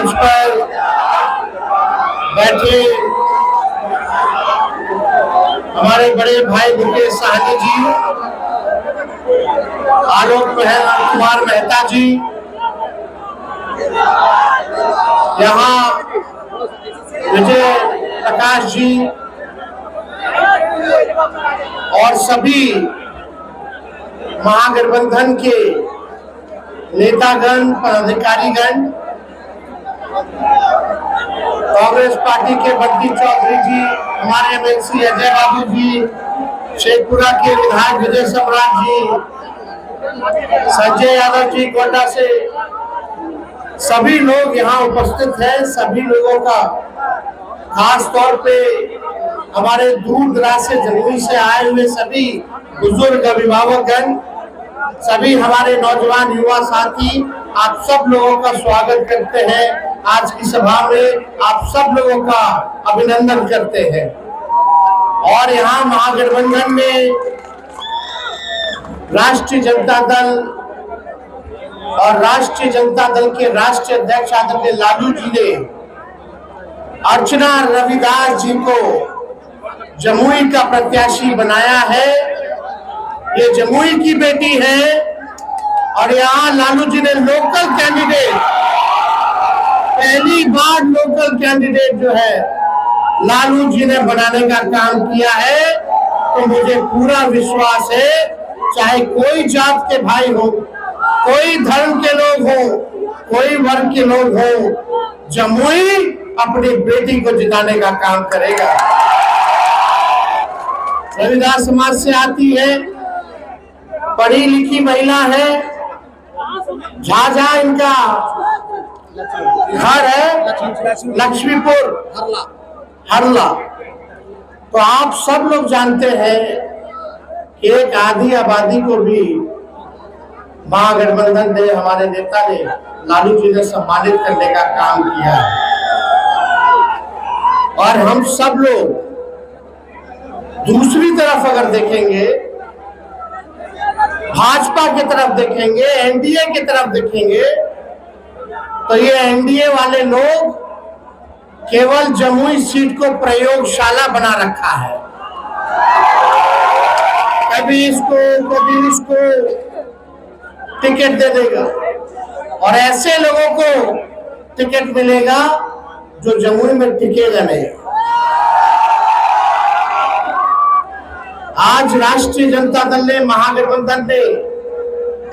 मंच पर बैठे हमारे बड़े भाई मुकेश साहनी जी, आलोक कुमार मेहता जी, यहाँ विजय प्रकाश जी और सभी महागठबंधन के नेतागण, पदाधिकारीगण, कांग्रेस पार्टी के बंटी चौधरी जी, हमारे एमएलसी अजय बाबू जी, शेखपुरा के विधायक विजय सम्राट जी, संजय यादव जी कोटा से, सभी लोग यहाँ उपस्थित हैं। सभी लोगों का खास तौर पे हमारे दूर दराज से जमुई से आए हुए सभी बुजुर्ग अभिभावकगण, सभी हमारे नौजवान युवा साथी, आप सब लोगों का स्वागत करते हैं। आज की सभा में आप सब लोगों का अभिनंदन करते हैं। और यहाँ महागठबंधन में राष्ट्रीय जनता दल और राष्ट्रीय जनता दल के राष्ट्रीय अध्यक्ष आदरणीय लालू जी ने अर्चना रविदास जी को जमुई का प्रत्याशी बनाया है। ये जमुई की बेटी है और यहाँ लालू जी ने लोकल कैंडिडेट, पहली बार लोकल कैंडिडेट जो है लालू जी ने बनाने का काम किया है। तो मुझे पूरा विश्वास है, चाहे कोई जात के भाई हो, कोई धर्म के लोग हो, कोई वर्ग के लोग हो, जमुई अपनी बेटी को जिताने का काम करेगा। रविदास समाज से आती है, पढ़ी लिखी महिला है, झाझा इनका घर है, लक्ष्मीपुर हरला। तो आप सब लोग जानते हैं कि एक आधी आबादी को भी महागठबंधन ने, हमारे नेता ने, लालू जी ने सम्मानित करने का काम किया है। और हम सब लोग दूसरी तरफ अगर देखेंगे, भाजपा की तरफ देखेंगे, एनडीए की तरफ देखेंगे, तो ये एनडीए वाले लोग केवल जमुई सीट को प्रयोगशाला बना रखा है। कभी इसको कभी इसको टिकट दे देगा और ऐसे लोगों को टिकट मिलेगा जो जमुई में टिकेगा नहीं। आज राष्ट्रीय जनता दल ने, महागठबंधन ने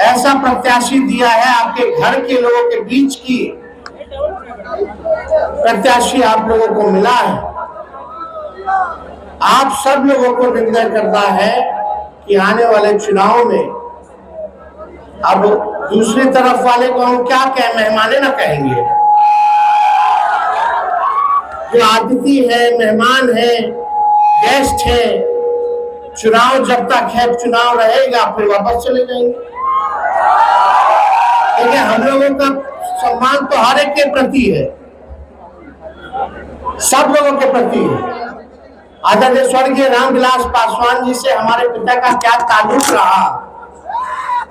ऐसा प्रत्याशी दिया है, आपके घर के लोगों के बीच की प्रत्याशी आप लोगों को मिला है। आप सब लोगों को निर्णय करना है कि आने वाले चुनाव में अब दूसरी तरफ वाले को हम क्या कहें, मेहमाने ना कहेंगे। जो अतिथि है, मेहमान है, गेस्ट है, चुनाव जब तक है, चुनाव रहेगा, फिर वापस चले जाएंगे। देखिए, हम लोगों का सम्मान तो हर एक के प्रति है, सब लोगों के प्रति है। आदरणीय स्वर्गीय रामविलास पासवान जी से हमारे पिता का क्या ताल्लुक रहा,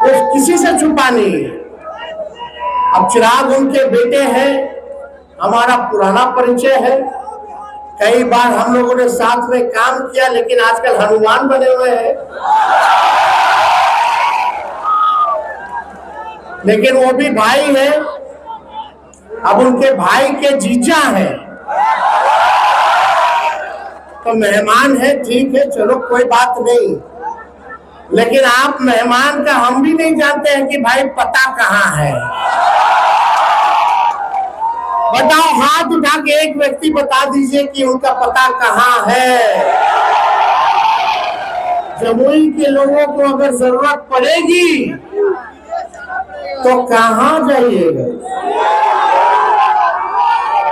वो किसी से छुपा नहीं है। अब चिराग उनके बेटे हैं, हमारा पुराना परिचय है, कई बार हम लोगों ने साथ में काम किया, लेकिन आजकल हनुमान बने हुए हैं। लेकिन वो भी भाई है, अब उनके भाई के जीजा हैं, तो मेहमान है, ठीक है, चलो कोई बात नहीं। लेकिन आप मेहमान का हम भी नहीं जानते हैं कि भाई पता कहाँ है। बताओ, हाथ उठा के एक व्यक्ति बता दीजिए कि उनका पता कहाँ है। जमुई के लोगों को अगर जरूरत पड़ेगी तो कहाँ जाइएगा,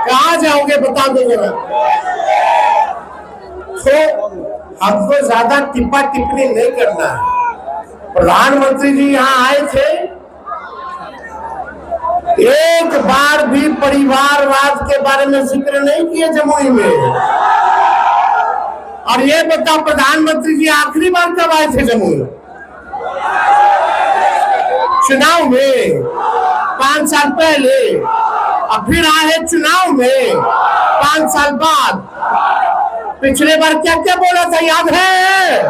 कहाँ जाओगे, बता दो जरा। तो हमको ज्यादा टिप्पा टिप्पणी नहीं करना है। प्रधानमंत्री जी यहाँ आए थे, एक बार भी परिवारवाद के बारे में जिक्र नहीं किया जमुई में। और ये बताओ, प्रधानमंत्री जी आखिरी बार कब आए थे जमुई? चुनाव में 5 साल पहले। अब फिर आए चुनाव में 5 साल बाद। पिछले बार क्या क्या बोला था याद है?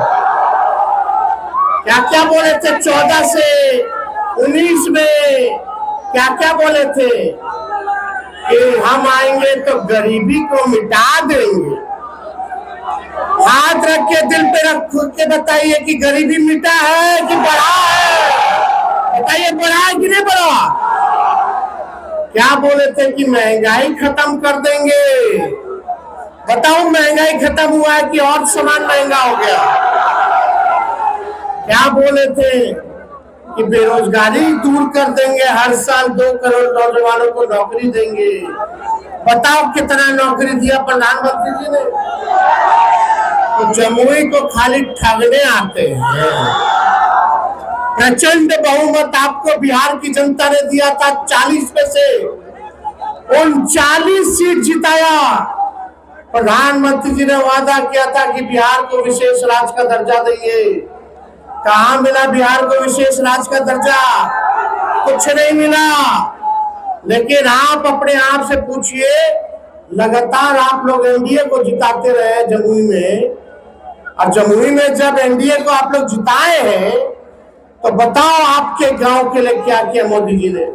क्या क्या बोले थे 14 से 19 में? क्या क्या बोले थे कि हम आएंगे तो गरीबी को मिटा देंगे। हाथ रख के दिल पे रख के बताइए कि गरीबी मिटा है कि बढ़ा है? बताइए, बढ़ा है कि नहीं बढ़ा? क्या बोले थे कि महंगाई खत्म कर देंगे। बताओ, महंगाई खत्म हुआ है कि और सामान महंगा हो गया? क्या बोले थे कि बेरोजगारी दूर कर देंगे, हर साल 2 करोड़ नौजवानों को नौकरी देंगे। बताओ कितना नौकरी दिया प्रधानमंत्री जी ने? तो जमुई को खाली ठगने आते हैं। प्रचंड बहुमत आपको बिहार की जनता ने दिया था, 40 में से 39 सीट जिताया। प्रधानमंत्री जी ने वादा किया था कि बिहार को विशेष राज्य का दर्जा देंगे। कहाँ मिला बिहार को विशेष राज्य का दर्जा? कुछ नहीं मिला। लेकिन आप अपने आप से पूछिए, लगातार आप लोग एनडीए को जिताते रहे जमुई में, और जमुई में जब एनडीए को आप लोग जिताए हैं तो बताओ आपके गांव के लिए क्या किया मोदी जी ने?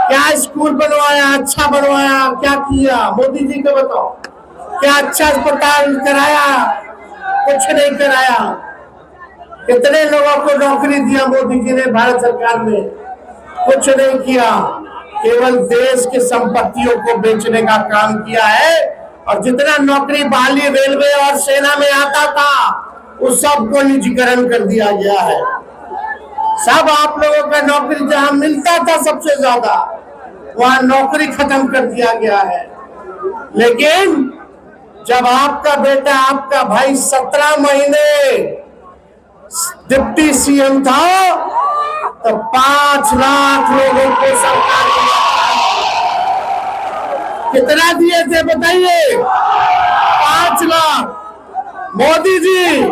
क्या स्कूल बनवाया, अच्छा बनवाया, क्या किया मोदी जी को बताओ? क्या अच्छा अस्पताल कराया? कुछ नहीं कराया। कितने लोगों को नौकरी दिया मोदी जी ने भारत सरकार में? कुछ नहीं किया। केवल देश की संपत्तियों को बेचने का काम किया है, और जितना नौकरी बहाली रेलवे और सेना में आता था उस सब को निजीकरण कर दिया गया है। सब आप लोगों का नौकरी जहां मिलता था सबसे ज्यादा, वहां नौकरी खत्म कर दिया गया है। लेकिन जब आपका बेटा, आपका भाई 17 महीने डिप्टी सीएम था तो 5 लाख लोगों को सरकार कितना दिए थे बताइए? 5 लाख। मोदी जी,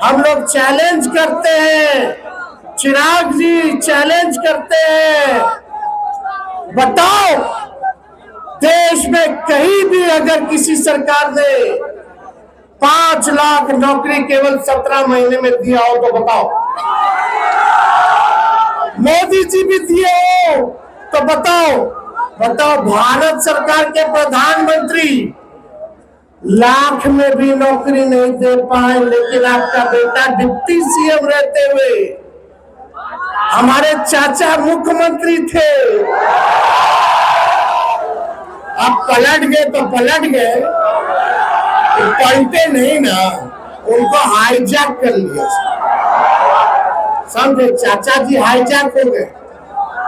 हम लोग चैलेंज करते हैं, चिराग जी चैलेंज करते हैं, बताओ देश में कहीं भी अगर किसी सरकार ने 5 लाख नौकरी केवल 17 महीने में दिया हो तो बताओ? मोदी जी भी दिए हो तो बताओ? बताओ, भारत सरकार के प्रधानमंत्री लाख में भी नौकरी नहीं दे पाए, लेकिन आपका बेटा डिप्टी सीएम रहते हुए, हमारे चाचा मुख्यमंत्री थे। अब पलट गए तो पलट गए, पलटे नहीं ना, उनको हाईजैक कर लिया। समझे? चाचा जी हाईजैक हो गए।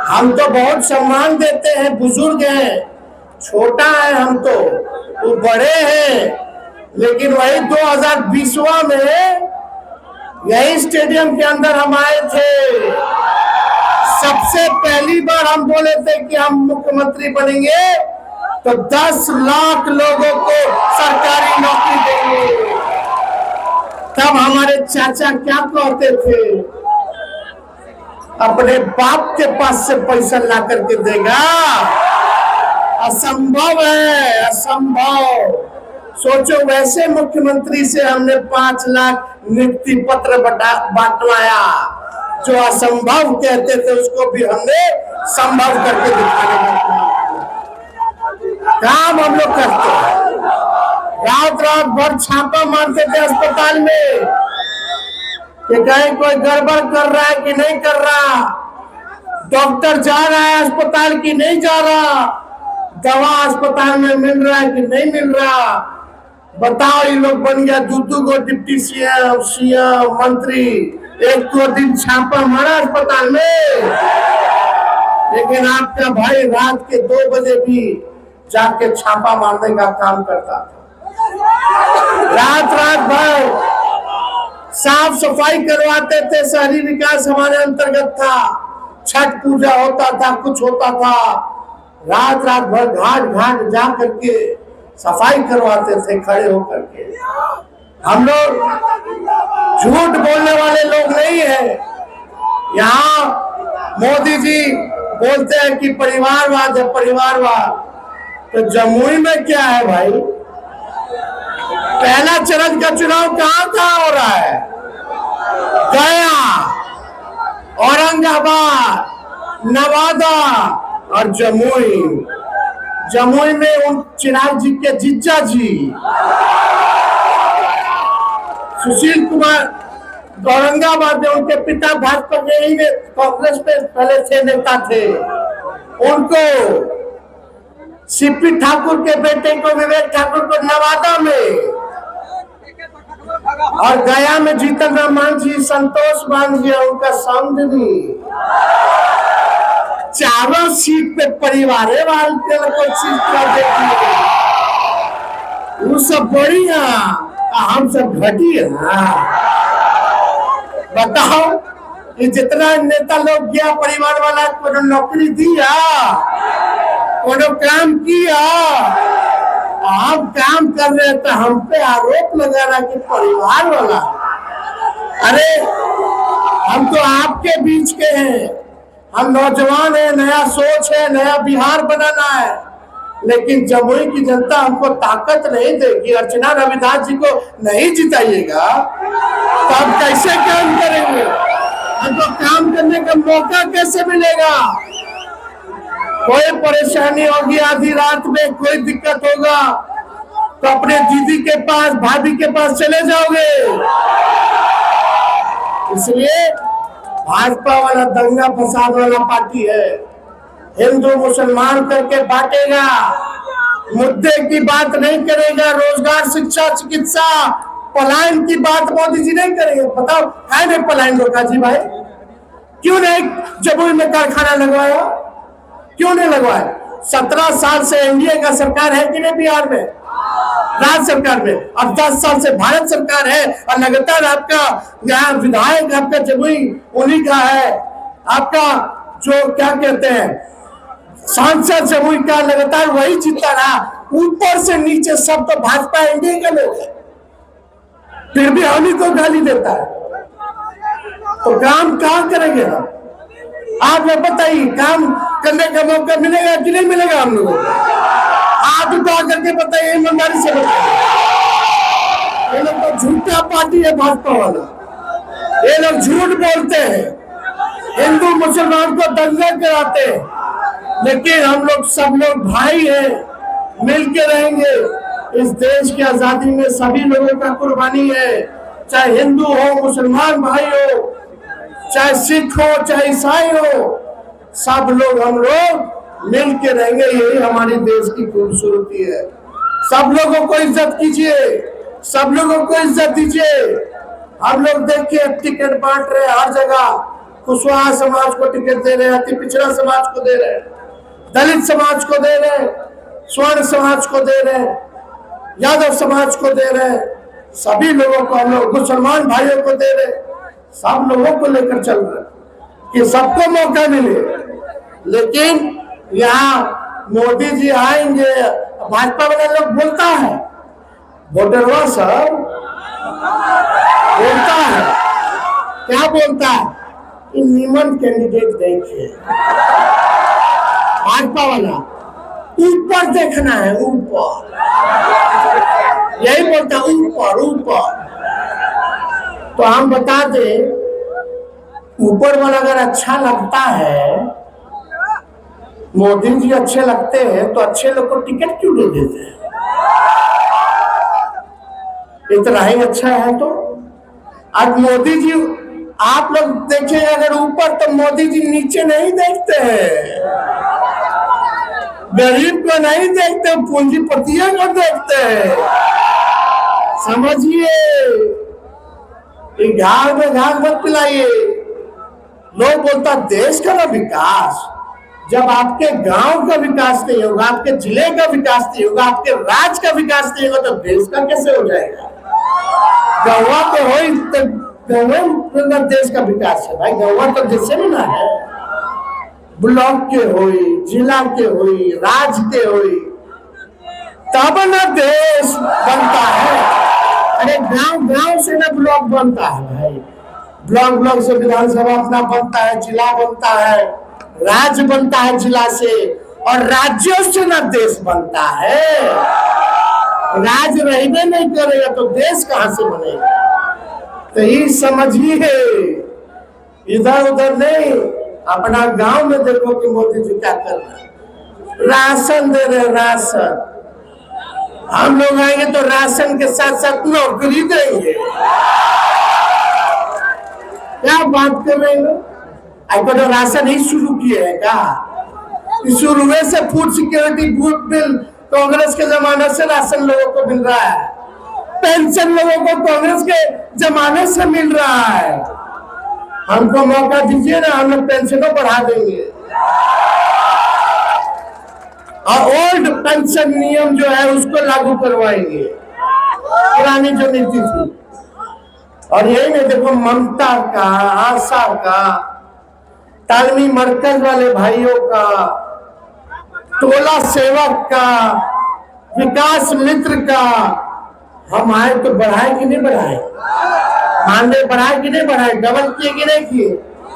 हम तो बहुत सम्मान देते हैं, बुजुर्ग हैं, छोटा है हम तो, वो बड़े हैं। लेकिन वही 2020 में यही स्टेडियम के अंदर हम आए थे, सबसे पहली बार हम बोले थे कि हम मुख्यमंत्री बनेंगे तो 10 लाख लोगों को सरकारी नौकरी देंगे। तब हमारे चाचा क्या कहते थे? अपने बाप के पास से पैसा ला करके देगा? असंभव है, असंभव। सोचो, वैसे मुख्यमंत्री से हमने 5 लाख नियुक्ति पत्र बांटवाया। जो असंभव कहते थे उसको भी हमने संभव करके दिखाने का काम हम लोग करते हैं। रात रात भर छापा मारते थे अस्पताल में कि कहीं कोई गड़बड़ कर रहा है कि नहीं कर रहा, डॉक्टर जा रहा है अस्पताल की नहीं जा रहा, दवा अस्पताल में मिल रहा है कि नहीं मिल रहा। बताओ, ये लोग बन गया 2 को डिप्टी सीएम, सीएम, मंत्री। 1 दिन छापा मारा अस्पताल में, लेकिन आपका भाई रात के 2 बजे भी जाके छापा मारने का काम करता था। रात रात भर साफ सफाई करवाते थे। शहरी विकास हमारे अंतर्गत था, छठ पूजा होता था, कुछ होता था, रात रात भर घाट घाट जा करके सफाई करवाते थे खड़े होकर के। हम लोग झूठ बोलने वाले लोग नहीं है। यहाँ मोदी जी बोलते हैं कि परिवारवाद है, परिवारवाद। तो जमुई में क्या है भाई? पहला चरण का चुनाव कहाँ हो रहा है? गया, औरंगाबाद, नवादा और जमुई। जमुई में उन चिराग जी के जीजा जी सुशील कुमार, औरंगाबाद में उनके पिता भाजपा के ही कांग्रेस में पहले से नेता थे, उनको सीपी ठाकुर के बेटे को, विवेक ठाकुर को नवादा में, और गया में जीतन राम मांझी, संतोष मांझी, उनका समधी। चारों सीट पे परिवार को सीट कर देती है। वो सब बढ़िया, हम सब घटिया। बताओ, ये जितना नेता लोग गया परिवार वाला, को नौकरी दिया, कोनो काम किया? आप काम कर रहे तो हम पे आरोप लगा रहा कि परिवार वाला। अरे हम तो आपके बीच के हैं, हम नौजवान है, नया सोच है, नया बिहार बनाना है, लेकिन जमुई की जनता हमको ताकत नहीं देगी। अर्चना रविदास जी को नहीं जिताइएगा तो हम कैसे काम करेंगे? हमको काम करने का मौका कैसे मिलेगा? कोई परेशानी होगी, आधी रात में कोई दिक्कत होगा तो अपने दीदी के पास, भाभी के पास चले जाओगे। इसलिए भाजपा वाला दंगा फसाद वाला पार्टी है, हिंदू मुसलमान करके बांटेगा, मुद्दे की बात नहीं करेगा, रोजगार, शिक्षा, चिकित्सा, पलायन की बात मोदी जी नहीं करेंगे। बताओ है नहीं पलायन रोका जी भाई? क्यों नहीं जमुई में कारखाना लगवाया? क्यों नहीं लगवाया? 17 साल से एनडीए का सरकार है कि नहीं बिहार में, राज्य सरकार में, और 10 साल से भारत सरकार है, और लगातार आपका यहाँ विधायक आपका जमुई उन्हीं का है, आपका जो क्या कहते हैं सांसद जमुई का लगातार वही जीता रहा। ऊपर से नीचे सब तो भाजपा एनडीए का लोग है, फिर भी हम ही को गाली देता है। तो काम कहाँ करेंगे हम? आप लोग बताइए, काम करने का मौका मिलेगा कि नहीं मिलेगा हम लोगों को? आप ही तो करके बताइए, ईमानदारी से बताइए। ये लोग तो झूठा पार्टी है भाजपा वाला, ये लोग झूठ बोलते हैं, हिंदू मुसलमान को दंगा कराते हैं, लेकिन हम लोग सब लोग भाई हैं, मिलके रहेंगे। इस देश की आजादी में सभी लोगों का कुर्बानी है, चाहे हिंदू हो, मुसलमान भाई हो, चाहे सिख हो, चाहे ईसाई हो, सब लोग हम लोग मिल के रहेंगे। यही हमारे देश की खूबसूरती है। सब लोगों को इज्जत कीजिए, सब लोगों को इज्जत दीजिए। हम लोग देखिए टिकट बांट रहे हर जगह, कुशवाहा समाज को टिकट दे रहे हैं, अति पिछड़ा समाज को दे रहे हैं, दलित समाज को दे रहे हैं, स्वर्ण समाज को दे रहे हैं, यादव समाज को दे रहे हैं, सभी लोगों को हम लोग, मुसलमान भाइयों को दे रहे हैं, सब लोगों को लेकर चल रहे कि सबको मौका मिले। लेकिन यहाँ मोदी जी आएंगे, भाजपा वाले लोग बोलता है, वोटरवा सब बोलता है, क्या बोलता है? नीमन कैंडिडेट देखे, भाजपा वाला ऊपर देखना है, ऊपर, यही बोलता, ऊपर ऊपर। तो हम बता दें, ऊपर वाला अगर अच्छा लगता है, मोदी जी अच्छे लगते हैं, तो अच्छे लोग को टिकट क्यों नहीं देते हैं? इतना ही अच्छा है तो। आज मोदी जी, आप लोग देखिए अगर ऊपर, तो मोदी जी नीचे नहीं देखते हैं, गरीब को नहीं देखते, पूंजीपतियों को देखते हैं। समझिए, घाव में घाव मत पिलाइए। लोग बोलता देश का ना विकास, जब आपके गांव का विकास नहीं होगा, आपके जिले का विकास नहीं होगा, आपके राज्य का विकास नहीं होगा, तो देश का कैसे हो जाएगा? गौवा तो हो, तो गौवा देश का विकास है भाई। गौवा तो जैसे भी ना है, ब्लॉक के होई, जिला के होई, राज्य के होई, तब ना देश बनता है। अरे गांव गांव से ना ब्लॉक बनता है भाई, ब्लॉक ब्लॉक से विधानसभा अपना बनता है, जिला बनता है, राज्य बनता है जिला से, और राज्यों से ना देश बनता है। राज्य रहने नहीं करेगा तो देश कहां से बनेगा? तो ये समझिए, इधर उधर नहीं, अपना गांव में देखो कि मोदी जी क्या कर रहे हैं। राशन दे रहे, राशन। हम लोग आएंगे तो राशन के साथ साथ नौकरी देंगे। क्या बात कर रहे हैं? आपको तो राशन ही शुरू किए है क्या? शुरू से फूड सिक्योरिटी बिल कांग्रेस के जमाने से राशन लोगों को मिल रहा है, पेंशन लोगों को कांग्रेस के जमाने से मिल रहा है। हमको मौका दीजिए ना, हम लोग पेंशनों बढ़ा देंगे, और ओल्ड पेंशन नियम जो है उसको लागू करवाएंगे, पुरानी जो नीति थी। और यही नहीं, देखो ममता का, आशा का, तालमी मरकज वाले भाइयों का, टोला सेवक का, विकास मित्र का, हम आए तो बढ़ाए कि नहीं बढ़ाए? मानदेय बढ़ाए कि नहीं बढ़ाए? डबल किए कि नहीं किए?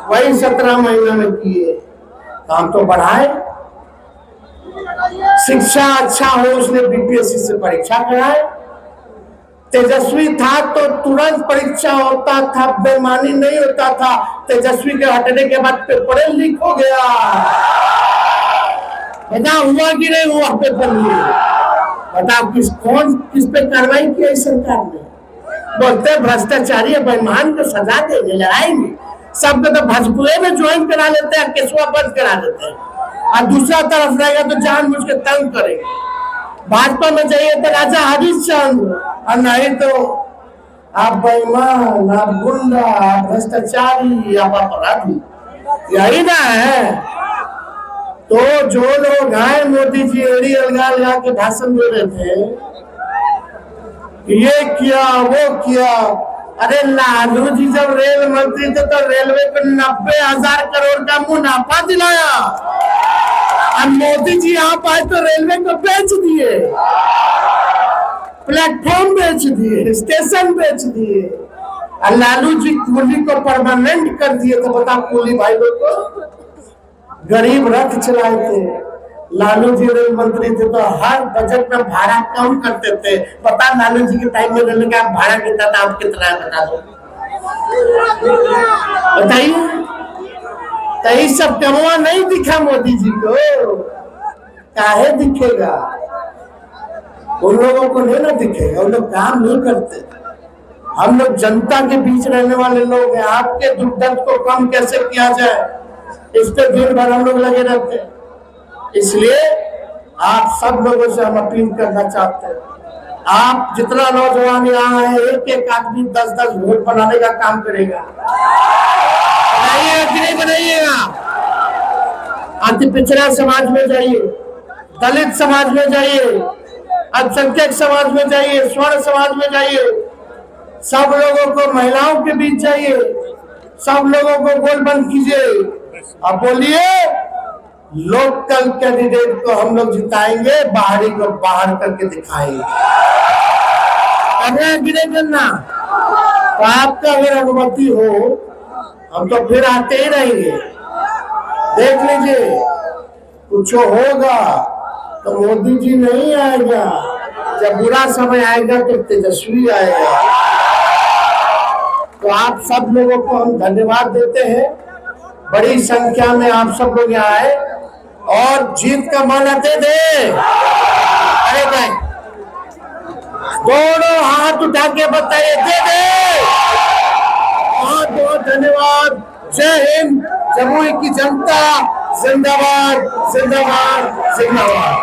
वही 17 महीना में किए, तो हम तो बढ़ाए। शिक्षा अच्छा हो, उसने बीपीएससी से परीक्षा कराए। तेजस्वी था तो तुरंत परीक्षा होता था, बेईमानी नहीं होता था। तेजस्वी के हटने के बाद पेपर लीक हो गया। बता हुआ कि नहीं हुआ पेपर लीक? बताओ किस पे कार्रवाई की है सरकार ने? बोलते भ्रष्टाचारी बेईमान को सजा देंगे, लड़ाएंगे। सबको तो भजपुरे में ज्वाइन करा लेते हैं, केसवा बंद करा देते हैं, और दूसरा तरफ रहेगा तो जानबूझ के तंग करेंगे। भाजपा में जाइए तो राजा हरिश्चंद्र, और नहीं तो आप बेईमान, आप गुंडा, आप भ्रष्टाचारी, आप अपराधी, यही ना है। तो जो लोग आए, मोदी जी एड़ी अलगा लगा के भाषण दे रहे थे, ये किया वो किया। अरे लालू जी जब रेल मंत्री थे तो रेलवे को 90,000 करोड़ का मुनाफा दिलाया, और मोदी जी यहाँ पाए तो रेलवे को बेच दिए, प्लेटफॉर्म बेच दिए, स्टेशन बेच दिए, और लालू जी कूली को परमानेंट कर दिए। तो बता, कूली भाई लोग को गरीब रथ चलाए थे। लालू जी रेल मंत्री थे तो हर बजट में भाड़ा कम करते थे। बता, लालू जी के टाइम में रेलवे का भाड़ा कितना था? आप कितना है बता दो, बताइए। तो ये सब कमवा नहीं दिखा मोदी जी को, काहे दिखेगा? उन लोगों को नहीं ना दिखेगा, उन लोग काम नहीं करते। हम लोग जनता के बीच रहने वाले लोग हैं। आपके दुख दर्द को कम कैसे किया जाए, इस पे दिन भर हम लोग लगे रहते हैं। इसलिए आप सब लोगों से हम अपील करना चाहते हैं, आप जितना नौजवान यहाँ है, एक एक आदमी 10-10 वोट बनाने का काम करेगा। बनाइएगा कि नहीं बनाइएगा? अति पिछड़ा समाज में जाइए, दलित समाज में जाइए, अल्पसंख्यक समाज में जाइए, स्वर्ण समाज में जाइए, सब लोगों को, महिलाओं के बीच जाइए, सब लोगों को गोल बंद कीजिए, अब बोलिए लोकल कैंडिडेट को हम लोग जिताएंगे, बाहरी को बाहर करके दिखाएंगे। नहीं करना तो आपका अगर अनुमति हो, हम तो फिर आते ही रहेंगे। देख लीजिए, कुछ होगा तो मोदी जी नहीं आएगा, जब बुरा समय आएगा तो तेजस्वी आएगा। तो आप सब लोगों को हम धन्यवाद देते हैं, बड़ी संख्या में आप सब लोग यहाँ आए और जीत का माला दे दे। अरे भाई, दोनों हाथ उठा के बताइए, दे दे। बहुत बहुत धन्यवाद। जय हिंद, जमुई की जनता जिंदाबाद, जिंदाबाद, जिंदाबाद।